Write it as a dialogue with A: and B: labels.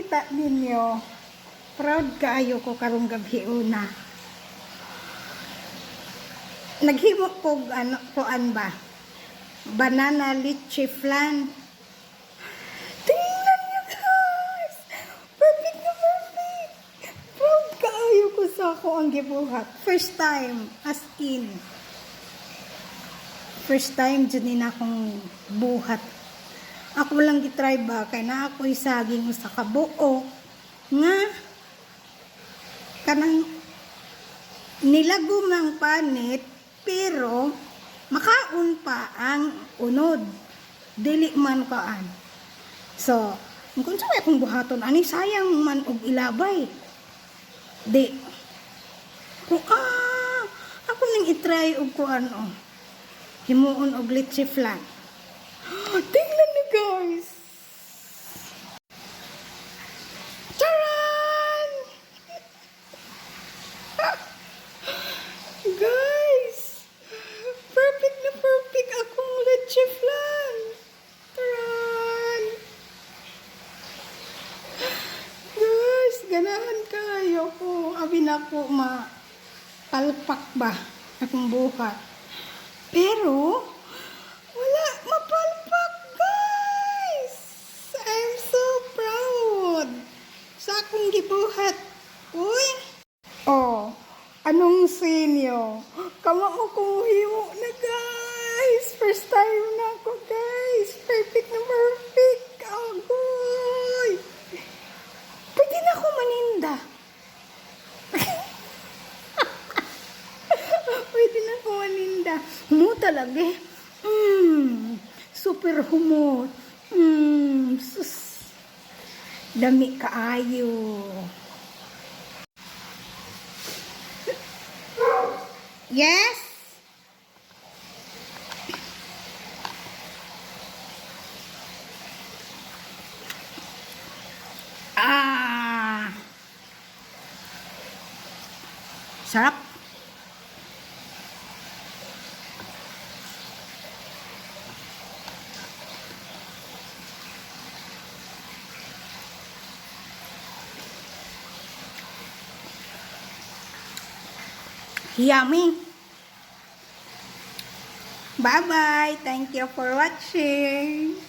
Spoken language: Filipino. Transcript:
A: makita ninyo, proud kaayo ko karong gabi una. Naghimo ko kuan ba? Banana lychee flan. Tingnan niyo guys! Perfect na perfect! Proud kaayo ko sa ako ang gibuhat. First time, as in. First time dyan akong buhat. Ako lang gitry ba, kaya na ako'y saging sa kabuo nga kanang nilagom ng panit pero makaon pa ang unod dili man kaan. So kung sa akong buhaton ani sayang man og ilabay di kung ako ning itry og kuan himuon og lychee flan. Tingnan niyo guys. Taran! Guys! Perfect na perfect akong lychee flan. Taran! Guys, ganahan kayo ko. Abi na ko palpak ba akong buhat. Pero wala mapalpak guys. I'm so proud sa akong gibuhat. Uy. Anong sinyo? Kama mo kumuhimo na guys. First time na ako guys. Perfect na perfect. Agoy. Pwede na ako maninda. Pwede na ako maninda. Humo talaga eh. Super humot. Sus. Dami kaayo. Yes? Sarap. Yummy. Bye-bye. Thank you for watching.